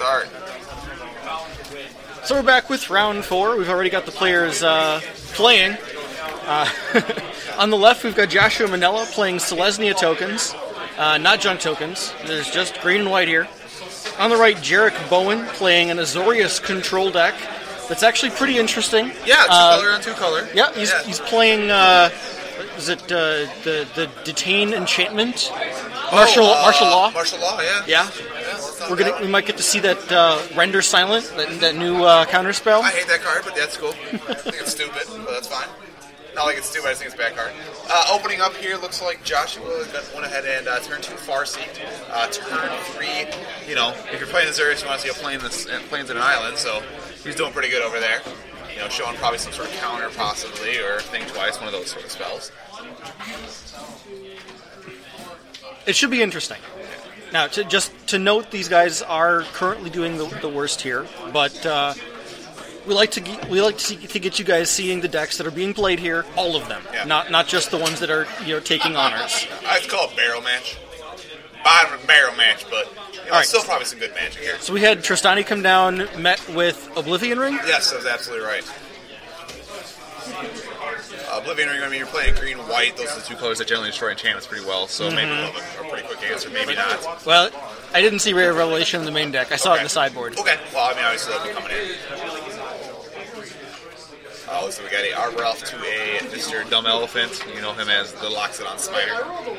start. So we're back with round 4. We've already got the players playing. On the left, we've got Joshua Manela playing Selesnya tokens, not junk tokens. There's just green and white here. On the right, Jarik Bowen playing an Azorius control deck. That's actually pretty interesting. Yeah, 2-color on 2-color. Yeah, he's playing. Is it the Detain Enchantment? Martial Law. Martial Law, yeah. Yeah. We might get to see that Render Silent, that new counter spell. I hate that card, but that's cool. I think it's stupid, but that's fine. Not like it's stupid, I just think it's a bad card. Opening up here, looks like Joshua went ahead and turn 2 Farseek. Turn 3, if you're playing Azorius, you want to see a planes in an island, so he's doing pretty good over there. Showing probably some sort of counter, possibly, or think twice, one of those sort of spells. It should be interesting. Now, to note, these guys are currently doing the worst here, but we like to get you guys seeing the decks that are being played here, all of them, not just the ones that are taking honors. I'd call it barrel match. Bottom barrel match, but still probably some good magic here. So we had Tristani come down, met with Oblivion Ring. Yes, that was absolutely right. Oblivion Ring, you're playing green and white. Those are the 2 colors that generally destroy enchantments pretty well, so maybe a pretty quick answer, maybe not. Well, I didn't see Rare Revelation in the main deck. I saw it in the sideboard. Okay, well, obviously they'll be coming in. So we got a Arbor Elf to a Mr. Dumb Elephant. You know him as the Loxodon Spider.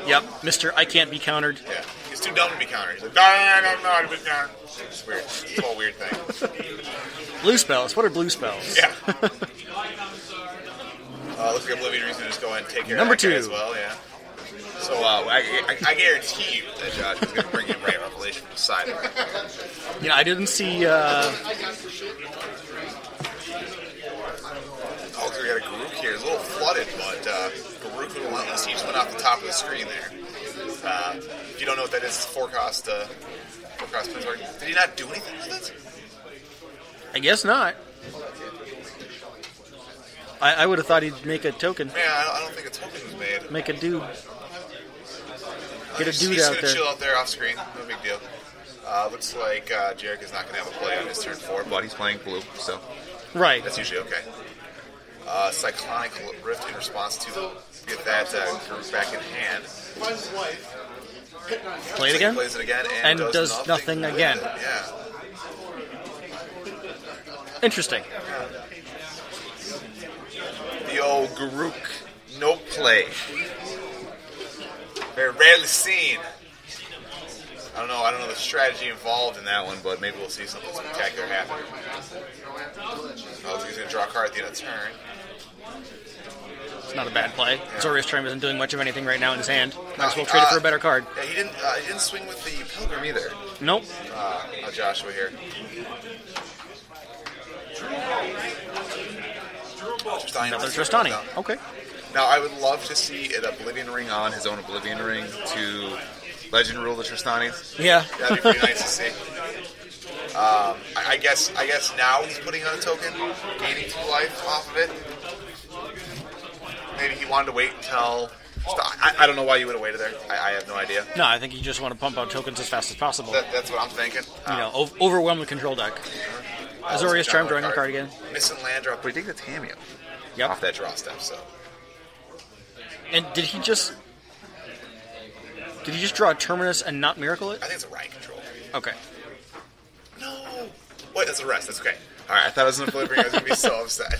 Yep, Mr. I Can't Be Countered. Yeah, he's too dumb to be countered. He's like, I don't know how to be countered. It's weird. It's a whole weird thing. Blue spells. What are blue spells? Yeah. Looks like Oblivion Ring's going to just go ahead and take care Number of that 2 as well, yeah. So I guarantee you that Josh is going to bring in Ray Revelation from the side. I didn't see... We got a Garuk here. It's a little flooded, but Garuk and Relentless, he just went off the top of the screen there. If you don't know what that is, it's 4-cost Planeswalker. Did he not do anything with it? I guess not. I would have thought he'd make a token. Man, I don't think a token was made. Make a dude. Get a dude out there. He's going to chill out there off screen. No big deal. Looks like Jarik is not going to have a play on his turn 4, but he's playing blue, so right. That's usually okay. Cyclonic Rift in response to get that group back in hand. Play it again? Plays it again and does nothing again. Yeah. Interesting. Yeah. The old Garuk no play. Very rarely seen. I don't know the strategy involved in that one, but maybe we'll see something spectacular happen. He's going to draw a card at the end of the turn. It's not a bad play. Yeah. Azorius Trim isn't doing much of anything right now in his hand. Might as well trade it for a better card. Yeah, he didn't swing with the Pilgrim either. Nope. Joshua here. Another Tristani. Okay. Now, I would love to see an Oblivion Ring on his own Oblivion Ring to Legend Rule the Tristanis. Yeah. That'd be pretty nice to see. I guess now he's putting on a token, gaining 2 life off of it. Maybe he wanted to wait until... I don't know why you would have waited there. I have no idea. No, I think you just want to pump out tokens as fast as possible. That's what I'm thinking. Overwhelm the control deck. Azorius Charm drawing a card again. Missing land drop, but he did the Tameo. Yep. Off that draw step, so. And did he just draw a Terminus and not Miracle it? I think it's a Riot Control. Okay. No! Wait, that's a rest. That's okay. Alright, I thought it was an Oblivion. I was going to be so upset.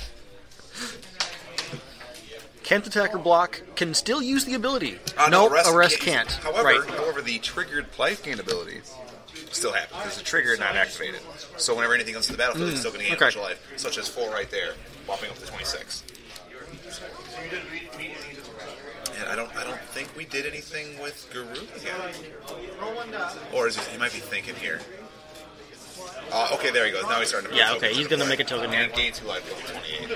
Can't attack or block. Can still use the ability. No, a rest can't. However, the triggered life gain ability still happens because the trigger not activated. So whenever anything comes to the battlefield, it's still going to gain a bunch of life, such as 4 right there, whopping up to 26. And I don't think we did anything with Garuk again. Or is he might be thinking here. Okay, there he goes. Now he's starting to. Yeah, okay, he's going to make a token here. And gain 2 life, 28.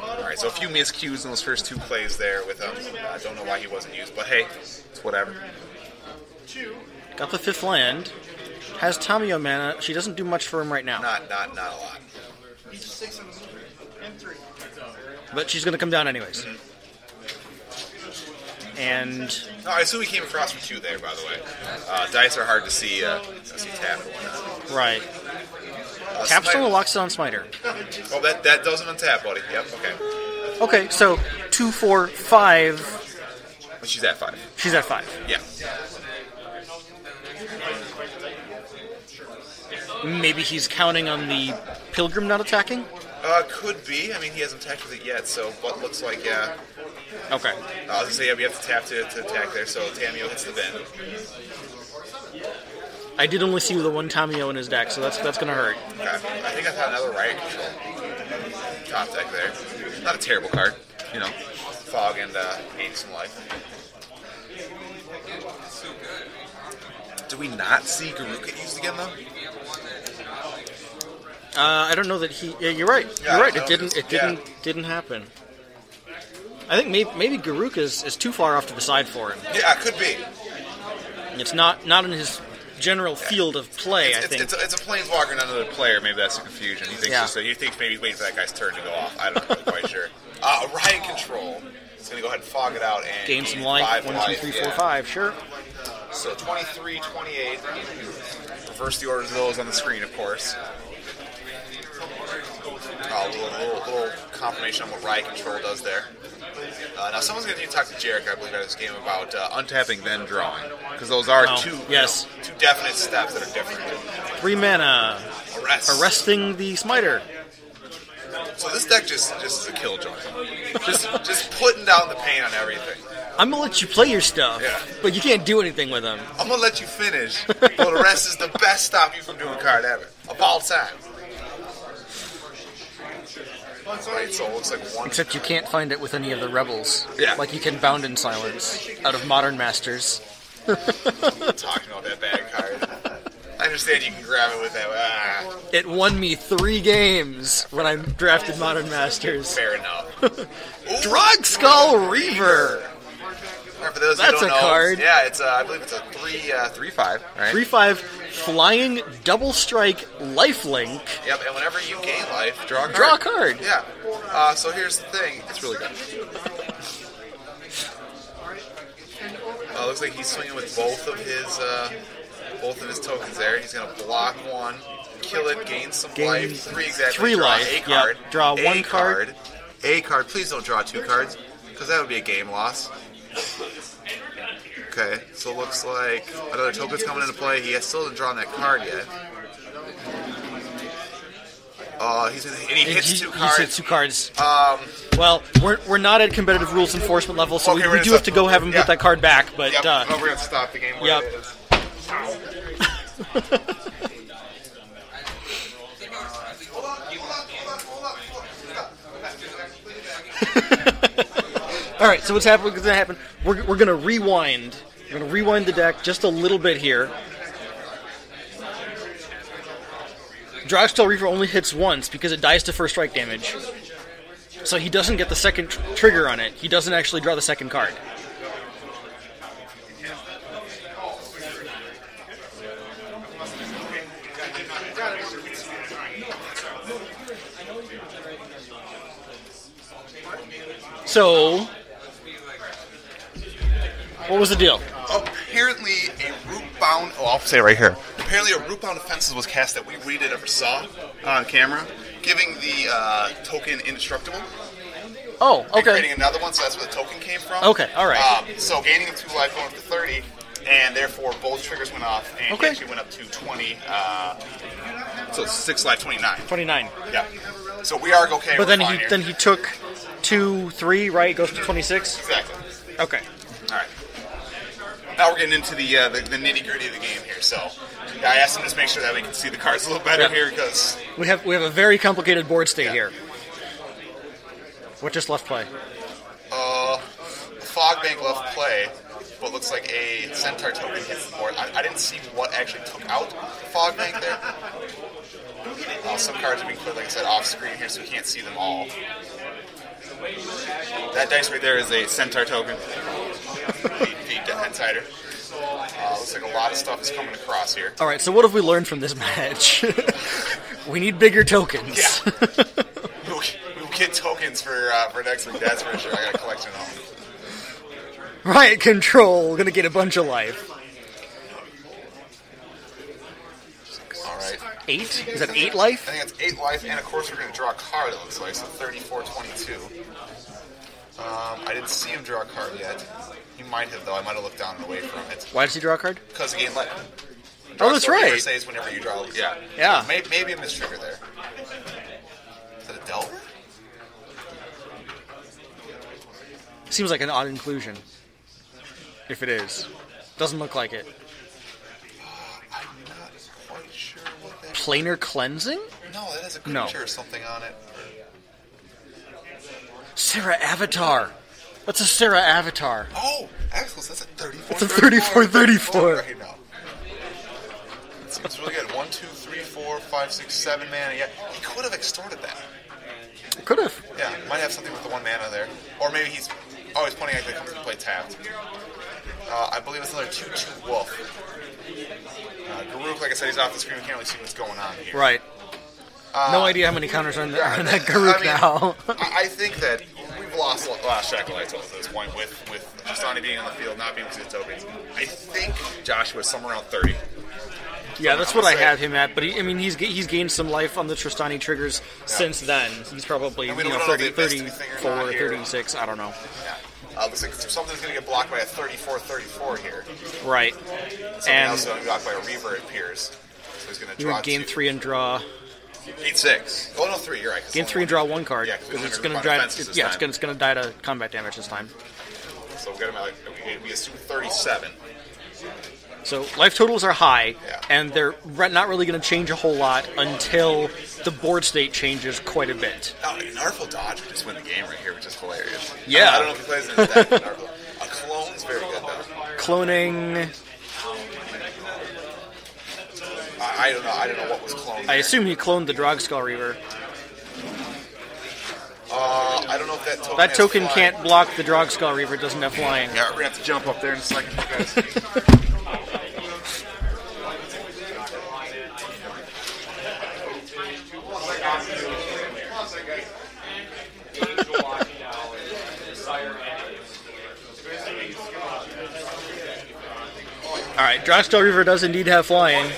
Alright, so a few miscues in those first 2 plays there with him. I don't know why he wasn't used, but hey, it's whatever. Got the 5th land. Has Tameo mana. She doesn't do much for him right now. Not a lot. But she's going to come down anyways. and No, I assume he came across for 2 there, by the way. Dice are hard to see tap and whatnot. right. Taps on the Lockstone Smiter. Oh, that doesn't untap, buddy. Yep, okay. Okay, so 2, 4, 5. But she's at 5. She's at 5. Yeah. Maybe he's counting on the Pilgrim not attacking? Could be. I mean, he hasn't attacked with it yet, so what looks like, yeah. Okay. I was going to say, yeah, we have to tap to attack there, so Tamio hits the bin. I did only see the one Tamio in his deck, so that's going to hurt. Okay. I think I found another Riot Control. Top deck there. Not a terrible card, you know. Fog and gain some life. Do we not see Garuk get used again, though? I don't know that he. Yeah, you're right. Yeah, You're right. no, It didn't happen. I think maybe Garuk is too far off to the side for him. Yeah, it could be. It's not in his general field of play. I think it's a planeswalker, not another player. Maybe that's the confusion. He thinks he thinks maybe he's waiting for that guy's turn to go off. I don't know. I'm quite sure. Riot Control. It's going to go ahead and fog it out and gain some life. 1, 2, 3, 4, 5. Sure. So 23, 28. Reverse the orders of those on the screen, of course. A little confirmation on what Riot Control does there. Now, someone's going to need to talk to Jarik, I believe, at this game about untapping, then drawing. Because those are two definite steps that are different. 3 mana. Arresting the Smiter. So this deck just is a killjoy. just putting down the pain on everything. I'm going to let you play your stuff, but you can't do anything with them. I'm going to let you finish, but the rest is the best stop you from doing card ever. Of all time. Right, so it looks like 1. Except you can't find it with any of the rebels. Yeah. Like you can Bound in Silence out of Modern Masters. Talking about that bad card. I understand you can grab it with that. It won me 3 games when I drafted Modern Masters. Fair enough. Drug Skull Reaver! For those That's who don't a know, card. Yeah, it's I believe it's a 3/5, right? 3/5 flying double strike lifelink. Yep, and whenever you gain life, draw a card. Draw a card. Yeah. So here's the thing. It's really good. Looks like he's swinging with both of his tokens there. He's gonna block 1, kill it, gain some life. 3 exactly. 3 draw life. a card. Yep. Draw 1 card. A card. Please don't draw 2 cards, because that would be a game loss. Okay, so it looks like another token's coming into play. He still hasn't drawn that card yet. He hits 2 cards. He hits 2 cards. Well, we're not at competitive rules enforcement level, so we do have to go have him put that card back. But we're gonna stop the game. Where it is. All right, so what's going to happen? We're going to rewind. We're going to rewind the deck just a little bit here. Drogstall Reaver only hits once because it dies to first strike damage. So he doesn't get the second trigger on it. He doesn't actually draw the second card. So, what was the deal? Apparently, a root-bound... Oh, I'll say it right here. Apparently, a root-bound offenses was cast that we did ever saw on camera, giving the token indestructible. Oh, okay. And creating another one, so that's where the token came from. Okay, all right. So gaining 2 life going up to 30, and therefore both triggers went off, and he actually went up to 20. So 6 life, 29. 29. Yeah. So we are okay. But then he took 2, 3, right? Goes to 26. Exactly. Okay. All right. Now we're getting into the nitty gritty of the game here. So I asked him to just make sure that we can see the cards a little better here because we have a very complicated board state here. What just left play? Fog Bank left play. What looks like a Centaur token hits the board. I didn't see what actually took out the Fog Bank there. Some cards are being put, like I said, off screen here, so we can't see them all. That dice right there is a Centaur token. Feed to Insider. Looks like a lot of stuff is coming across here. All right, so what have we learned from this match? We need bigger tokens. Yeah. We'll get tokens for next week, that's for sure. I got a collection of them. Riot Control, gonna get a bunch of life. Alright. 8? Is that 8 life? I think that's 8 life, and of course we're going to draw a card, it looks like, so 34-22. I didn't see him draw a card yet. He might have, though. I might have looked down and away from it. Why does he draw a card? Because the game let him. Oh, that's right. Says whenever you draw. Yeah. Yeah. So maybe a mistrigger there. Is that a Delver? Seems like an odd inclusion. If it is. Doesn't look like it. I'm not quite sure what that is. Planar Cleansing? No, that has a creature or something on it. Sarah Avatar. That's a Sarah Avatar. Oh, excellent. That's a 34. It's a 34-34. Right now. It seems really good. 1, 2, 3, 4, 5, 6, 7 mana. Yeah, he could have extorted that. Could have. Yeah, might have something with the 1 mana there. Or maybe he's pointing at the comes to play tapped. I believe it's another 2/2 wolf. Garuk, like I said, he's off the screen. We can't really see what's going on here. Right. No idea how many counters are on that Garuk now. I think that we've lost track of lights at this point with Tristani being on the field, not being with his tokens. I think Joshua's somewhere around 30. Yeah, that's what I have him at. But he's gained some life on the Tristani triggers since then. He's probably 34, 36. I don't know. Yeah. Looks like something's going to get blocked by a 34-34 here. Right. Something else is going to be blocked by a Reaver, it appears. So he's going to draw gain 3 and draw. 8-6. Oh no, 3. You're right. Gain 3 and draw 1 card. Yeah, because it's going to die. It's going to die to combat damage this time. So we assume 37. So life totals are high, and they're not really going to change a whole lot until the board state changes quite a bit. Oh, Narful Dodge would just win the game right here, which is hilarious. Yeah. I don't know if he plays in his deck. A clone's very good, though. Cloning. I don't know what was cloned. I assume he cloned the Drogskull Reaver. I don't know if that token. That token can't block the Drogskull Reaver. It doesn't have flying. Yeah, we're gonna have to jump up there in a second, guys. Alright, Drogskull Reaver does indeed have flying.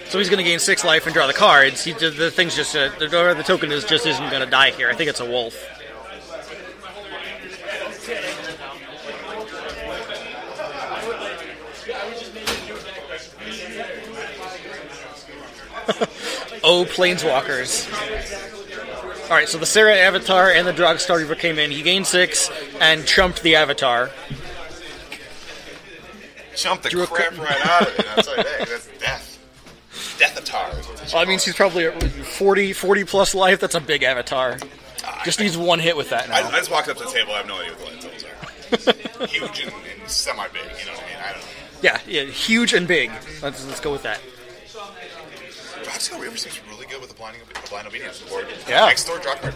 So he's going to gain 6 life and draw the cards. The thing's just the token isn't going to die here. I think it's a wolf. Oh, Planeswalkers. Alright, so the Sarah Avatar and the Drogskull Reaver came in. He gained 6 and chumped the Avatar. Chumped the crap right out of it. That's death. Death-atar. Well, that means he's probably at 40 plus life. That's a big Avatar. Just needs 1 hit with that now. I just walked up to the table. I have no idea what the lentils are. Huge and semi-big, you know what I mean? I don't know. Yeah, huge and big. Let's go with that. Drogskull Reaver seems really good with the blind obedience board. Yeah. Next door, draw card.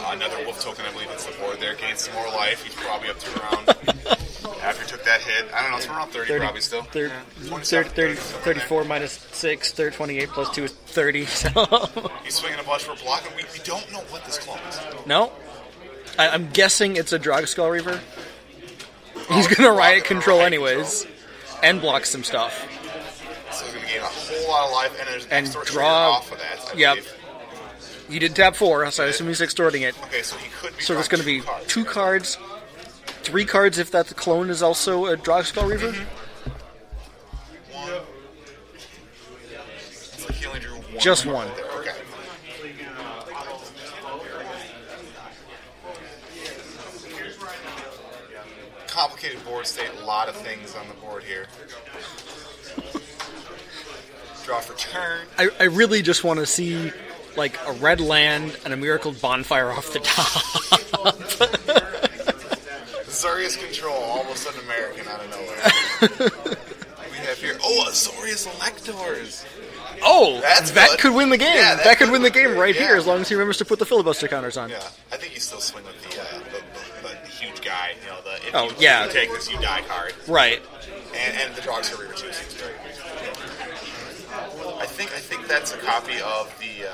Another wolf token, I believe, hits the board there. Gains some more life. He's probably up to around, after he took that hit, I don't know, it's around 30 probably still. 34 minus 6, 28 plus 2 is 30. So. He's swinging a bunch for a block, and we don't know what this clone is. No? I'm guessing it's a Drogskull Reaver. He's going to Riot Control anyways, and block some stuff. So he's going to gain a whole lot of life, and there's an extort draw off of that, I believe. You did tap 4, so I assume he's extorting it. Okay, so he could be. So there's going to be 2 cards, 3 cards if that clone is also a Drogskull Reaver. Mm-hmm. 1. So he only drew 1. Just 1. Okay. Complicated board state, a lot of things on the board here. Draw for turn. I really just want to see like a red land and a miracle bonfire off the top. Azorius Control, almost an American out of nowhere. We have here, Azorius Electors. Oh, that could win the game. Yeah, that could win the game right here, as long as he remembers to put the filibuster counters on. Yeah, I think you still swing with the huge guy. You know, if you take this, you die card. Right. And the Drogskull Reaver too seems great. that's a copy of the.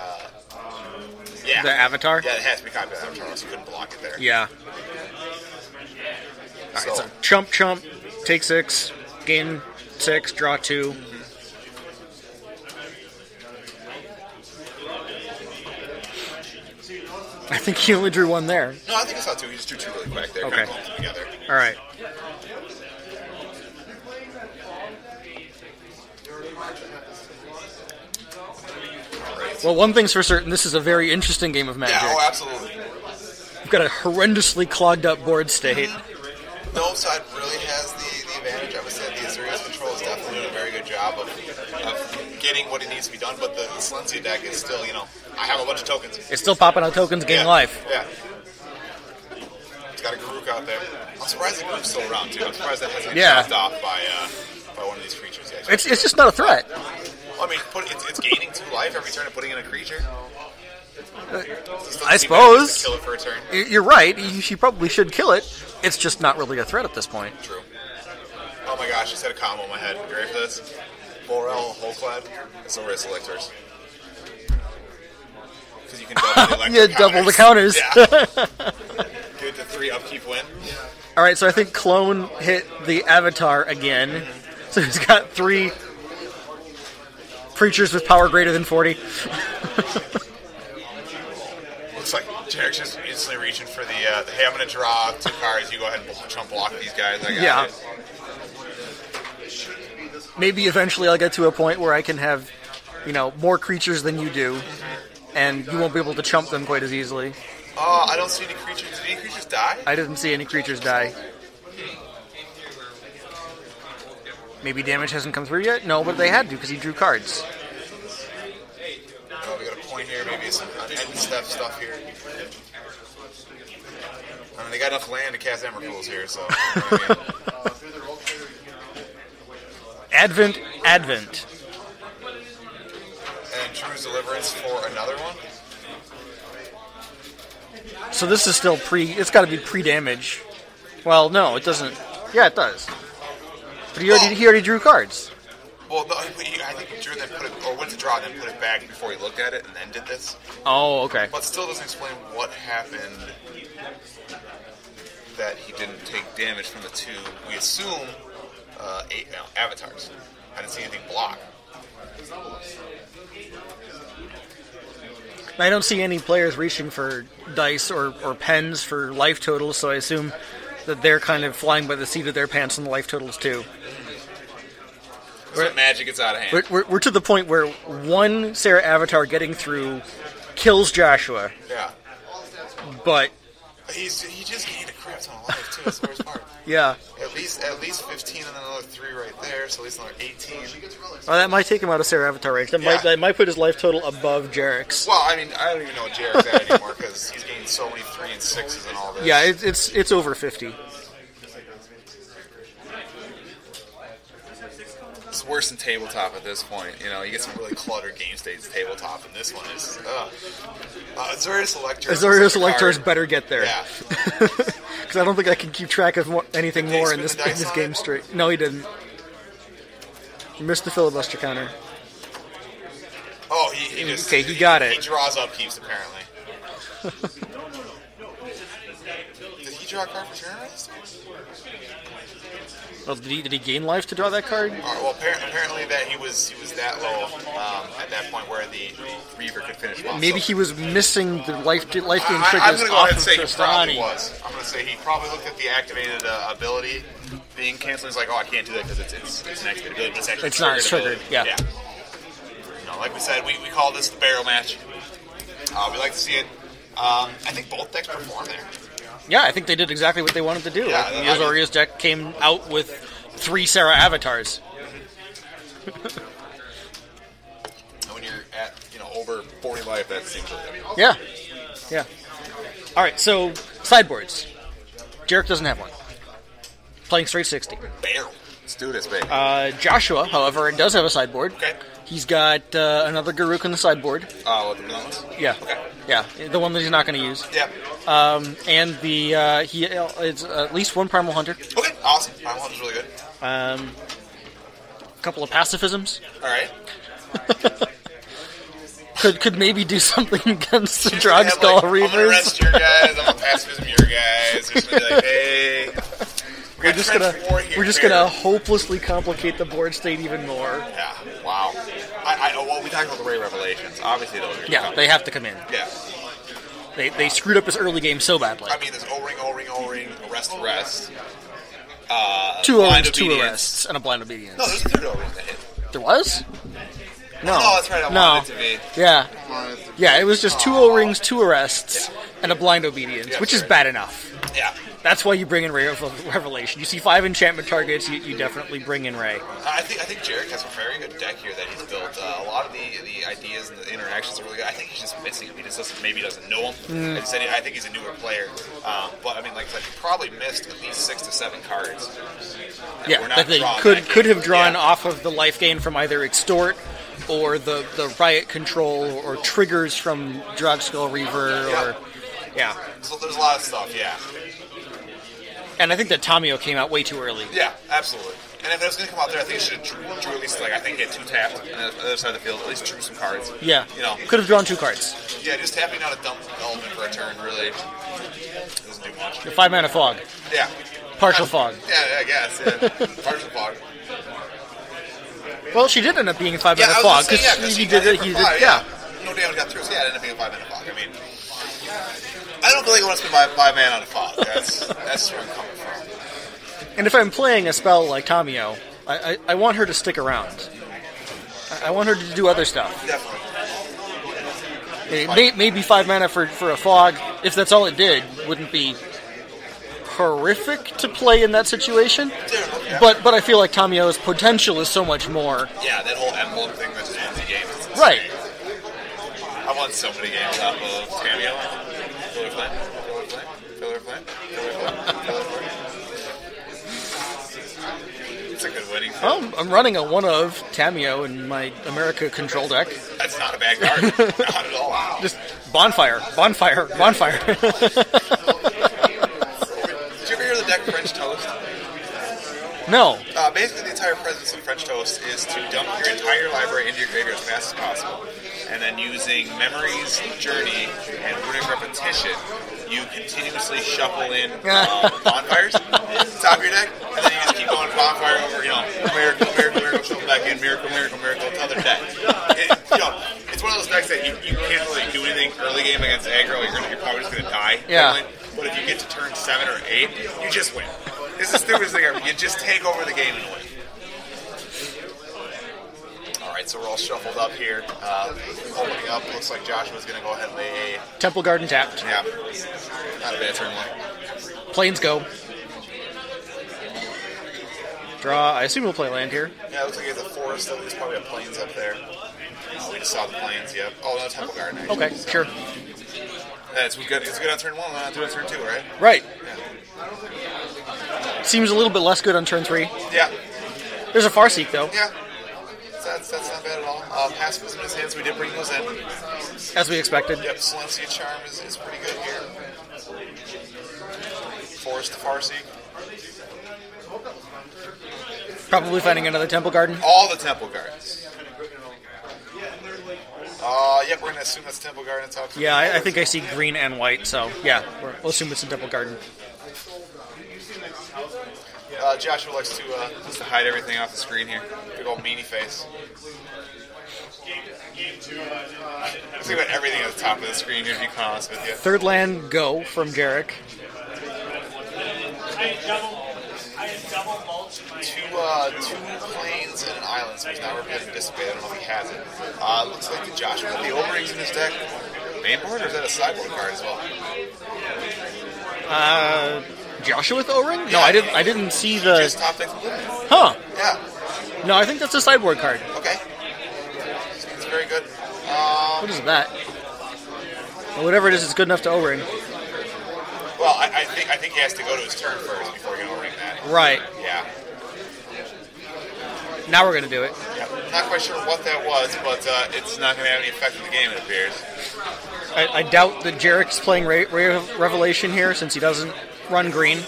Yeah. The Avatar? Yeah, it has to be a copy of the Avatar, else you couldn't block it there. Yeah. Alright, so chump, take 6, gain 6, draw 2. I think he only drew 1 there. No, I think I saw 2. He just drew 2 really quick there. Okay. Kind of lumped them together. Alright. Well, one thing's for certain, this is a very interesting game of Magic. Yeah, oh, absolutely. We've got a horrendously clogged up board state. No side really has the advantage. I would say the Azorius control is definitely doing a very good job of getting what it needs to be done, but the Selesnya deck is still, I have a bunch of tokens. It's still popping out tokens, gaining life. Yeah. It's got a Garuk out there. I'm surprised the Garuk's still around, too. I'm surprised that hasn't been chopped off by one of these creatures yet. It's just not a threat. Well, I mean, it's gaining 2 life every turn and putting in a creature. I suppose. Kill it for a turn. You're right. You probably should kill it. It's just not really a threat at this point. True. Oh my gosh, just had a combo in my head. You ready for this? Borel, Holclad, Azorius Electors. Because you can double the electric double the counters. Yeah. Good to 3 upkeep win. Alright, so I think Clone hit the Avatar again. So he's got 3 creatures with power greater than 40. Looks like Jarik's just instantly reaching for the hey, I'm going to draw 2 cards, you go ahead and chump block these guys. I got it. Maybe eventually I'll get to a point where I can have, more creatures than you do, and you won't be able to chump them quite as easily. I don't see any creatures. Did any creatures die? I didn't see any creatures die. Maybe damage hasn't come through yet? No, but they had to because he drew cards. Oh, we got a point here, maybe some end step stuff here. I mean, they got enough land to cast Emrakul here, so. Advent. And Drew's Deliverance for another one? So this is still it's got to be pre-damage. Well, no, it doesn't. Yeah, it does. But he already drew cards. Well, no, I think Drew then put it, or went to draw and then put it back before he looked at it and then did this. Oh, okay. But still doesn't explain what happened that he didn't take damage from the 2, we assume, 8 avatars. I didn't see anything block. I don't see any players reaching for dice or pens for life totals, so I assume that they're kind of flying by the seat of their pants on the life totals too. Magic gets out of hand. We're to the point where 1 Sarah Avatar getting through kills Joshua. Yeah. But he just gained a crap ton of life too. That's the worst part. Yeah. At least 15 and then another 3 right there, so at least another 18. Well, that might take him out of Sarah Avatar range. That might put his life total above Jarik's. Well, I mean, I don't even know what Jarik's at anymore because he's gained so many 3 and 6s and all this. Yeah, it's over 50. It's worse than tabletop at this point. You get some really cluttered game states tabletop, and this one is Azorius Electors. Azorius Electors better get there. Yeah. Because I don't think I can keep track of anything more in this game straight. No, he didn't. He missed the filibuster counter. Oh, he just... Okay, he got it. He draws upkeeps, apparently. Did he draw a card for turn this time? Well, did he gain life to draw that card? Well, apparently that he was that low at that point where the Reaver could finish off. Maybe he was missing the life gain triggers I'm going to go ahead and say he probably was. I'm going to say he probably looked at the activated ability being canceled. He's like, oh, I can't do that because it's an activated ability, but it's actually it's not triggered. Yeah. Like we said, we call this the barrel match. We like to see it. I think both decks perform there. Yeah, I think they did exactly what they wanted to do. Yeah, the Azorius deck came out with 3 Sarah Avatars. And when you're at over 40 life, that seems really good. Yeah. All right, so sideboards. Jarik doesn't have one. Playing straight 60. Barrel. Let's do this, baby. Joshua, however, does have a sideboard. Okay. He's got another Garuk on the sideboard. What, the relentless? Yeah. Okay. Yeah, the one that he's not going to use. Yeah. And it's at least 1 Primal Hunter. Okay, awesome. Primal Hunter's really good. A couple of pacifisms. All right. could maybe do something against the She's gonna have, Drogskull I'm gonna Reavers. arrest your guys. I'm gonna pacifism your guys. They're just gonna be like, hey. We're just gonna hopelessly complicate the board state even more. Yeah. Wow. Well, we talked about the Ray Revelations. Obviously, those are Yeah, they have to come in. Yeah. They screwed up his early game so badly. I mean, there's O-ring, arrest. Two blind O-rings, two obedience. arrests, and a blind obedience. No, there's a third O-ring that hit. There was? No. Oh, that's right. I wanted it to be. Yeah. Yeah, it was just two O-rings, two arrests, and a blind obedience, which is bad enough. Yeah. That's why you bring in Ray of Revelation. You see 5 enchantment targets, you definitely bring in Ray. I think Jarik has a very good deck here that he's built. A lot of the ideas and the interactions are really good. I think he's just missing him. He just doesn't know him. I think he's a newer player. But I mean, like he probably missed at least 6 to 7 cards. Yeah, that they could have drawn off of the life gain from either Extort or the Riot Control or triggers from Drogskull Reaver or yeah. So there's a lot of stuff, yeah. And I think that Tamio came out way too early. Yeah, absolutely. And if it was going to come out there, I think it should have drew at least, I think he had 2 tapped on the other side of the field, at least drew some cards. Yeah. Could have drawn 2 cards. Yeah, just tapping out a dump element for a turn really doesn't do much. The 5-mana Fog. Yeah. Partial Fog. Yeah, I guess, yeah. Partial Fog. Well, she did end up being a 5-mana Fog, because he did it, yeah. No damage got through, so yeah, it ended up being a 5-mana Fog. I mean, I don't really want to spend 5 mana on a Fog. That's where I'm coming from. And if I'm playing a spell like Tamio, I want her to stick around. I want her to do other stuff. Definitely. Maybe 5 mana for a Fog, if that's all it did, wouldn't be horrific to play in that situation. Yeah. But I feel like Tamio's potential is so much more. Yeah, that whole emblem thing that just wins the game. Right. I won so many games off of Tamio. Filler flame. It's a good winning. Well, I'm running a 1 of Tamio in my America control deck. That's not a bad card. Not at all. Wow. Just bonfire. Did you ever hear the deck French Toast? No. Basically, the entire presence of French Toast is to dump your entire library into your graveyard as fast as possible. And then using Memories, Journey, and Runic Repetition, you continuously shuffle in bonfires to the top of your deck, and then you just keep going bonfire over, miracle, shuffle back in, miracle, to other deck. It's one of those decks that you can't really do anything early game against aggro, you're probably just going to die. Yeah. But if you get to turn 7 or 8, you just win. It's the stupidest thing ever. You just take over the game and win. Alright, so we're all shuffled up here. Opening up, looks like Joshua's going to go ahead and lay a... Temple Garden tapped. Yeah. Not a bad turn one. Plains go. Draw. I assume we'll play land here. Yeah, it looks like he has a forest. There's probably a plains up there. We just saw the plains, yep. Oh, no, Temple Garden. Actually. Okay, sure. Yeah, it's good on turn 1, not on turn 2, right? Right. Yeah. Seems a little bit less good on turn 3. Yeah. There's a Farseek, though. Yeah. That's not bad at all. Pacifism in his hands, we did bring those in. As we expected. Yep, Selesnya Charm is pretty good here. Forest to Farseek. Probably finding another Temple Garden. All the Temple Gardens. Yep, we're going to assume that's Temple Garden. Yeah, I think I see green and white, so yeah, we'll assume it's a Temple Garden. Joshua likes to hide everything off the screen here. Big old meanie face. Let's think about everything at the top of the screen here, to be honest with you. Third land go from Jarik. Two plains and an island, so he's not representing Dissipate. I don't know if he has it. Looks like Joshua had the O-rings in his deck. Main board, or is that a sideboard card as well? Joshua with O-ring? Yeah, no, I didn't see the... Just top deck from Liberty. Huh. Yeah. No, I think that's a sideboard card. Okay. It's very good. What is that? Well, whatever it is, it's good enough to O-ring. Well, I think he has to go to his turn first before he can O-ring that. Right. Yeah. Now we're going to do it. Yeah. Not quite sure what that was, but it's not going to have any effect on the game, it appears. I doubt that Jarik's playing Ray of Revelation here, since he doesn't run green.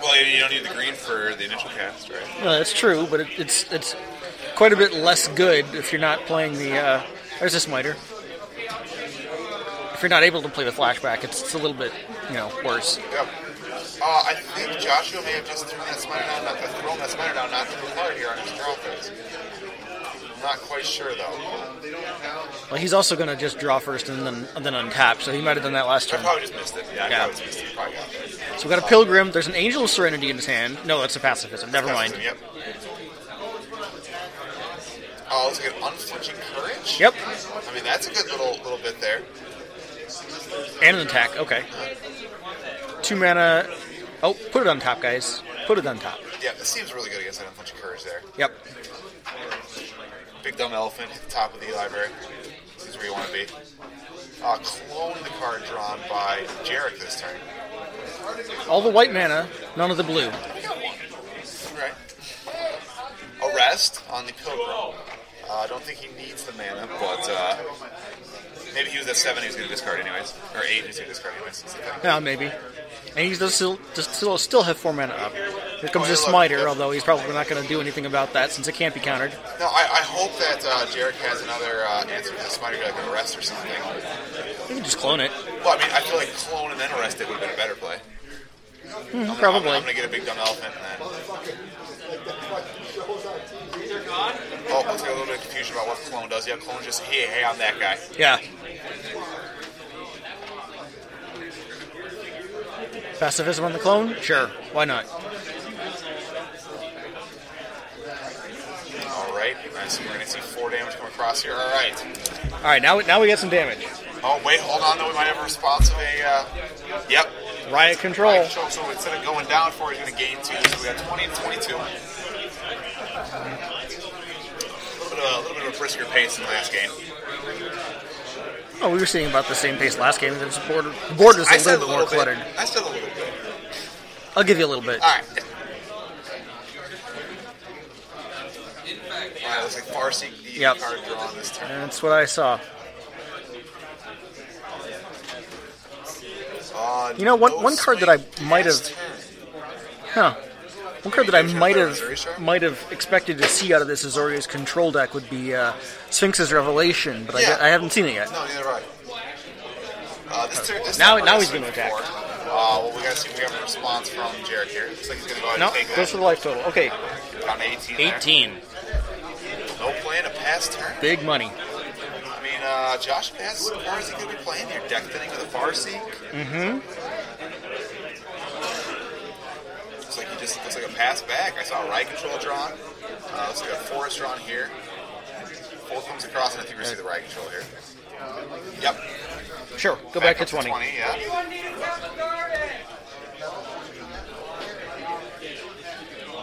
Well, you don't need the green for the initial cast, right? No, that's true, but it's quite a bit less good if you're not playing the... there's a smiter. If you're not able to play the flashback, it's a little bit, worse. Yep. I think Joshua may have just thrown that smiter down, not through the card here on his draw phase. I'm not quite sure, though. Well, he's also going to just draw first and then untap, so he might have done that last turn. I probably just missed it. Yeah, I probably just missed it. Probably got it. So we got a Pilgrim. There's an Angel of Serenity in his hand. No, that's a pacifism. Never mind. Yep. Oh, looks like an Unflinching Courage? Yep. I mean, that's a good little bit there. And an attack. Okay. 2 mana. Oh, put it on top, guys. Put it on top. Yeah, this seems really good against that Unflinching Courage there. Yep. Big Dumb Elephant at the top of the library. This is where you want to be. Clone the card drawn by Jarik this turn. All the white mana, none of the blue. We got one. Right. Arrest on the Pilgrim. I don't think he needs the mana, but maybe he was at 7, he was going to discard anyways. Or 8, he was going to discard anyways. Yeah, maybe. And he does still have 4 mana up. Here comes his Smiter, although he's probably not going to do anything about that since it can't be countered. No, I hope that Jarik has another answer to the Smiter, like an Arrest or something. You can just clone it. Well, I mean, I feel like Clone and then Arrest it would have been a better play. Probably. I'm going to get a Big Dumb Elephant and then... Oh, let's get a little bit of confusion about what Clone does. Yeah, Clone just, hey, I'm that guy. Yeah. Pacifism on the clone? Sure. Why not? Alright, nice. We're going to see 4 damage come across here. Alright. Alright, now we get some damage. Oh, wait, hold on, though. We might have a response of a... Yep. Riot control. Riot control. So instead of going down 4, he's going to gain 2. So we got 20 and 22. A little bit of a brisker pace in the last game. Oh, we were seeing about the same pace last game. The board was a little bit more cluttered. I said a little bit. I'll give you a little bit. All right. Wow, it looks like Farseek the card drawn this turn. That's what I saw. One card that I might have... One card that I might have expected to see out of this Azorius control deck would be Sphinx's Revelation, but I haven't seen it yet. No, neither have I. Now he's going to attack. Well, we got to see if we have a response from Jarik here. Looks like he's going to go ahead and take that. Goes for the life total. Okay. Down to 18. 18. No play in a pass turn. Big money. I mean, Josh passes as far as he could be playing here. Deck thinning with a Farseek. Mm-hmm. Looks like a pass back. I saw a Riot Control drawn. Looks like a Forest drawn here. 4 comes across, and I think we're going to see the Riot Control here. Yep. Sure. Go back to 20. 20, yeah.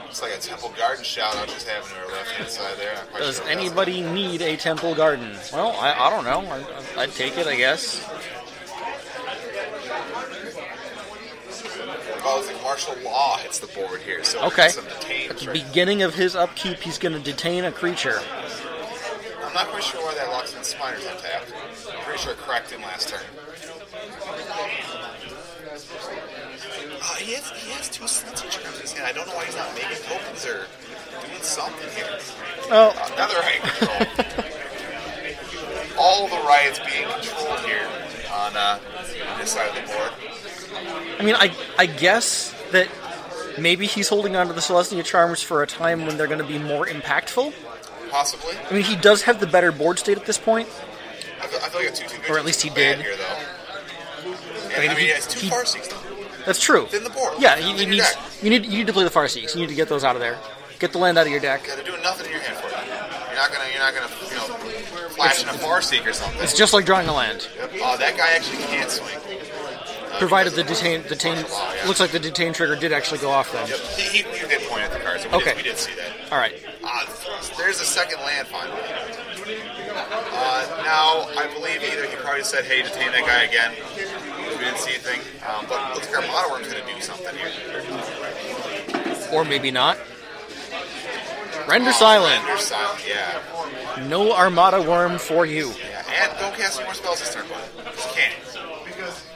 Looks like a Temple Garden shout out just happened to our left-hand side there. Does anybody need a Temple Garden? Well, I don't know. I'd take it, I guess. Oh, it's like martial law hits the board here. So okay. Some detain, at the beginning of his upkeep, he's going to detain a creature. I'm not quite sure why that locks in Sminer's untapped. I'm pretty sure it cracked him last turn. He has 2 Selesnya charms in his hand. I don't know why he's not making tokens or doing something here. Oh. Another Riot Control. All the riots being controlled here on this side of the board. I mean, I guess that maybe he's holding on to the Selesnya charms for a time when they're going to be more impactful. Possibly. I mean, he does have the better board state at this point. I feel like a 2/2 or at least he did. Here, though. Yeah, I mean, he has 2 Farseeks though. That's true. Within the board. Yeah, you need to play the Farseeks. You need to get those out of there. Get the land out of your deck. Yeah, they're doing nothing in your hand for you. You're not gonna flash in a Farseek or something. It's just like drawing a land. Yep. That guy actually can't swing. Provided the detain looks like the detain trigger did actually go off then. Yep. He did point at the cards. So we did see that. All right. There's a second land finally. Now I believe either he probably said, "Hey, detain that guy again." We didn't see anything, but it looks like our Mono Worm's going to do something here. Or maybe not. Render silent. Render silent. Yeah. No Armada Worm for you. Yeah, and don't cast any more spells this turn, bud. Just can't.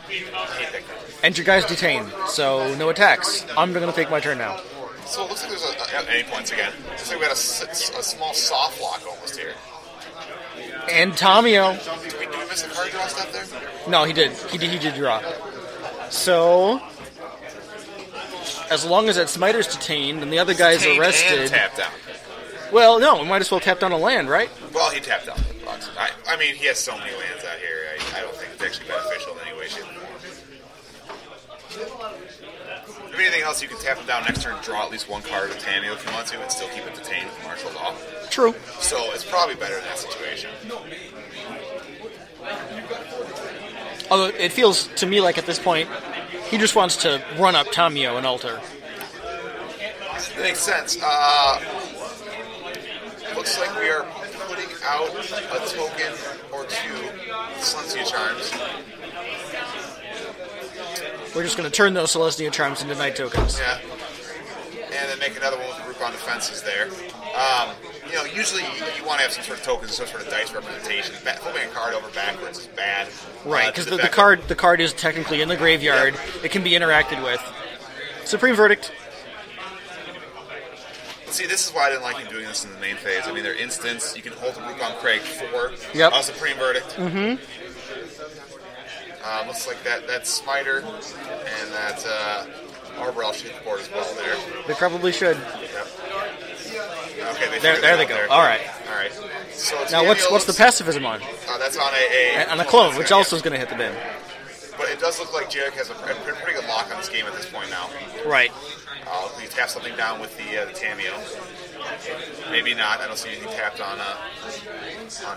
I hate that card. And your guy's detained, so no attacks. I'm going to take my turn now. So it looks like there's any points again. Looks like we got a small soft lock almost here. And Tamio. Did we miss a card draw step there? No, he did. He did draw. So, as long as that Smiter's detained and the other guy's arrested... And tapped down. Well, no, we might as well tap down a land, right? Well, he tapped down. I mean, he has so many lands out here. I don't think it's actually beneficial in any way, shape, or form. If anything else, you can tap him down next turn, draw at least one card of Tamio if you want to, and still keep it detained with martial law. True. So it's probably better in that situation. Although it feels to me like at this point, he just wants to run up Tamio and alter. It makes sense. Looks like we are putting out a token or two Selesnya Charms. We're just going to turn those Selesnya Charms into night tokens. Yeah. And then make another one with group on defenses there. Usually you want to have some sort of tokens, some sort of dice representation. Flipping a card over backwards is bad. Right, because the card is technically in the graveyard. Yeah. It can be interacted with. Supreme Verdict. See, this is why I didn't like him doing this in the main phase. I mean, they're instants. You can hold the Rubicon Craig for a Supreme Verdict. Mm-hmm. Looks like that Smiter and that Arbor Elf should board as well there. They probably should. Yep. Okay, there they go. All right. So now, what's the pacifism on? That's on a clone, which also is going to hit the bin. But it does look like Jarik has a pretty good lock on this game at this point now. Right. You tap something down with the Tamio. Maybe not. I don't see anything tapped on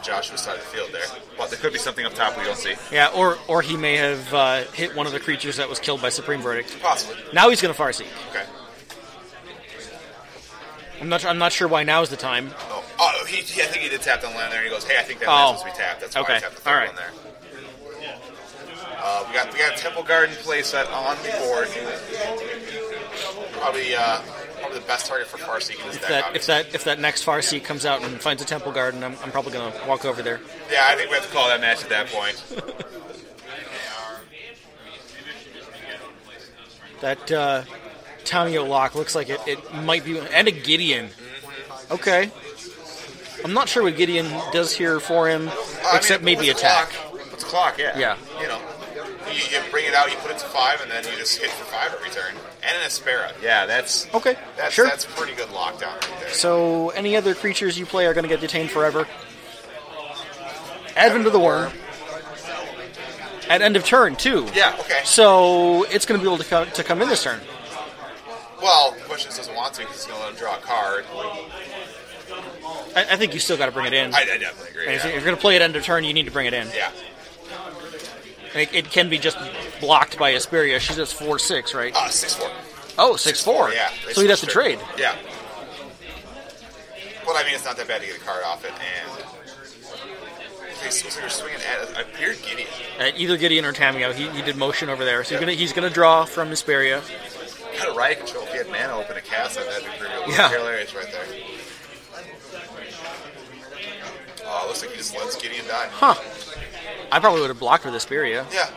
Joshua's side of the field there. But there could be something up top we don't see. Yeah, or he may have hit one of the creatures that was killed by Supreme Verdict. Possibly. Now he's going to Farseek. Okay. I'm not sure why now is the time. I think he did tap on land there. And he goes, "Hey, I think that land's supposed to be tapped." That's why I tapped the third one there. We got Temple Garden playset on the board. Probably the best target for Farseek in this deck. If that next Farseek comes out and finds a Temple Garden, I'm probably going to walk over there. Yeah, I think we have to call that match at that point. That Tamio lock looks like it might be, and a Gideon. Mm-hmm. Okay. I'm not sure what Gideon does here for him, except maybe attack. It's a clock, yeah. Yeah. You bring it out, you put it to 5, and then you just hit for 5 every turn. And an Aspera. Yeah, that's... Okay, sure. That's pretty good lockdown right there. So, any other creatures you play are going to get detained forever? Advent of the Worm. At end of turn, too. Yeah, okay. So, it's going to be able to come in this turn. Well, the question is, doesn't want to because it's going to let him draw a card. I think you still got to bring it in. I definitely agree. If you're going to play it end of turn, you need to bring it in. Yeah. It can be just blocked by Asperia. She's just 4/6, right? 6/4. Oh, 6/4. Yeah. So he'd have to trade. Yeah. But I mean, it's not that bad to get a card off it. And so you're swinging at a pure Gideon. Either Gideon or Tamio. He did motion over there, so he's gonna draw from Asperia. Got a riot control. If he had mana open a cast, that'd be pretty hilarious right there. Oh, looks like he just lets Gideon die. Huh. I probably would have blocked with Asperia. Yeah.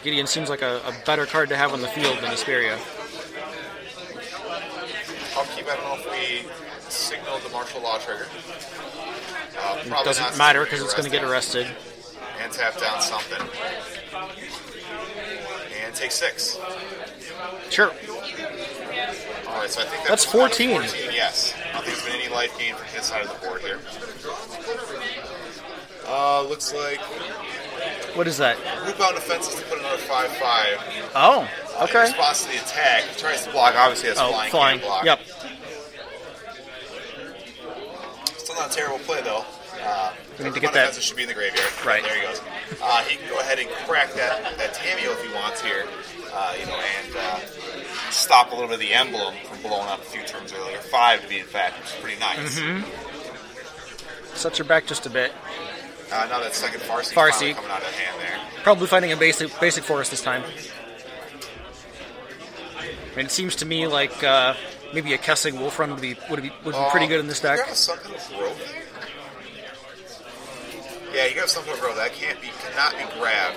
Gideon seems like a better card to have on the field than Asperia. Upkeep, I don't know if we signaled the martial law trigger. It doesn't matter because it's going to get arrested. And tap down something. And take 6. Sure. Alright, so I think that's 14. 14, yes. I don't think there's been any life gain from his side of the board here. Looks like... What is that? Rootbound defenses to put another 5/5. Oh, okay. In response to the attack, he tries to block. Obviously, has flying. Block. Yep. Still not a terrible play, though. We need to get that. Defenses should be in the graveyard. Right. There he goes. He can go ahead and crack that Tamio if he wants here, and stop a little bit of the emblem from blowing up a few turns earlier. 5 to be exact, which is pretty nice. Mm-hmm. Set your back just a bit. Now that second Farseek coming out of hand there. Probably finding a basic forest this time. And it seems to me like maybe a Kessing Wolf Run would be pretty good in this deck. You got something with growth there? Yeah, you got something with growth. That cannot be grabbed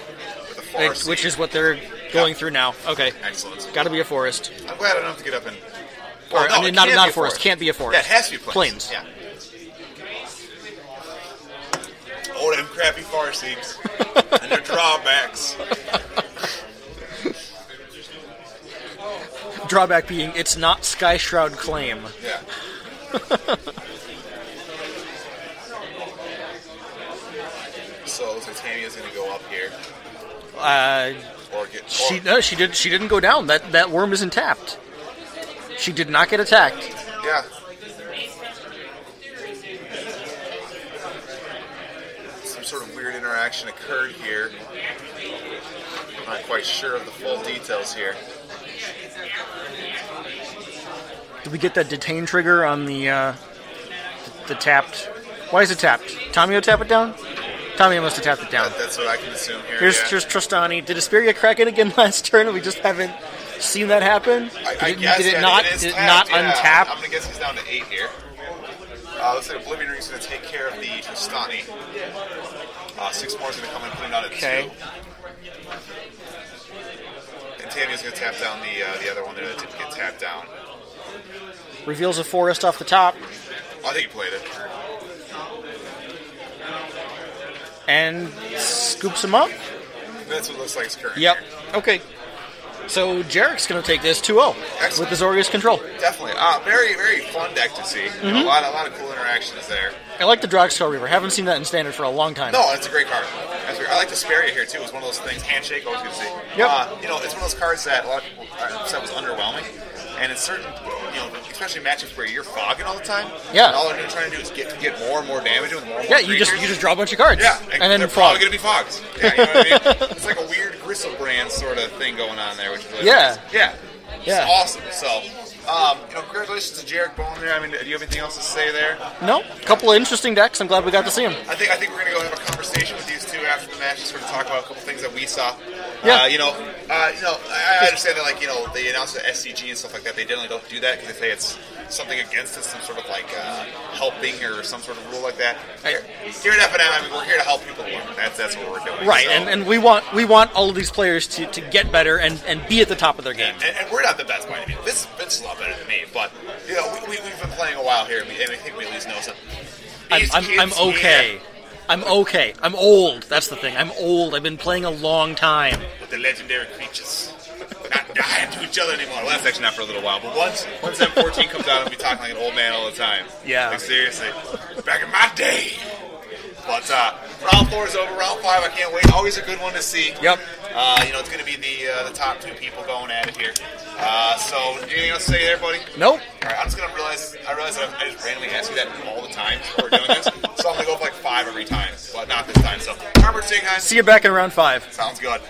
with a forest. Which is what they're going through now. Okay. Excellent. Got to be a forest. I'm glad I don't have to get up and Or, no, I mean, not a forest. Can't be a forest. Yeah, it has to be plains. Yeah. Oh, them crappy Farseeks. And their drawbacks. Drawback being, it's not Sky Shroud Claim. Yeah. So it looks like Tamia's going to go up here. She didn't go down. That worm isn't tapped. She did not get attacked. Yeah. Some sort of weird interaction occurred here. I'm not quite sure of the full details here. Did we get that detain trigger on the tapped? Why is it tapped? Tamio tap it down? Tamio must have tapped it down. That's what I can assume here. Here's Tristani. Did Asperia crack it again last turn and we just haven't seen that happen? I guess did it not untap? I'm going to guess he's down to 8 here. Looks like Oblivion Ring's going to take care of the Tristani. 6 more is going to come in and put it on at 2. And Tamia's going to tap down the other one there that didn't get tapped down. Reveals a forest off the top. I think he played it. And scoops him up? That's what it looks like it's current. Yep. Okay. So Jarik's going to take this 2-0 with Azorius control. Definitely. Very, very fun deck to see. Mm-hmm. A lot of cool interactions there. I like the Drogskar Reaver. Haven't seen that in Standard for a long time. No, it's a great card. I like the Asperia here, too. It was one of those things. Handshake, always good to see. Yep. It's one of those cards that a lot of people said was underwhelming. And in certain, especially matchups where you're fogging all the time, and all they're trying to do is get more and more damage with more and more you just draw a bunch of cards. Yeah, and then they're probably going to be fogs. Yeah, you know what I mean? It's like a weird Gristlebrand sort of thing going on there, which is really nice. Yeah. It's awesome. So, congratulations to Jarik Bowen there. I mean, do you have anything else to say there? No. A couple of interesting decks. I'm glad we got to see them. I think we're going to go have a conversation with these two after the match, just sort of talk about a couple things that we saw. Yeah. I understand that, they announced the SCG and stuff like that. They generally don't do that because they say it's something against it, some sort of helping or some sort of rule like that. Here at FNM, we're here to help people learn. That's what we're doing. Right, so. and we want all of these players to get better and be at the top of their game. And we're not the best by any means. Vince is a lot better than me, but we've been playing a while here, and I think we at least know something. I'm okay. I'm okay. I'm old. That's the thing. I'm old. I've been playing a long time. With the legendary creatures. Not dying to each other anymore. Well, that's actually not for a little while. But once M14 comes out, I'll be talking like an old man all the time. Yeah. Seriously. Back in my day. But round 4 is over. Round 5, I can't wait. Always a good one to see. Yep. It's going to be the top 2 people going at it here. So, anything else to say there, buddy? Nope. All right, I'm just going to realize that I just randomly ask you that all the time before we're doing this. So I'm going to go for 5 every time, but not this time. So, Herbert, Zingsheim. See you back in round 5. Sounds good.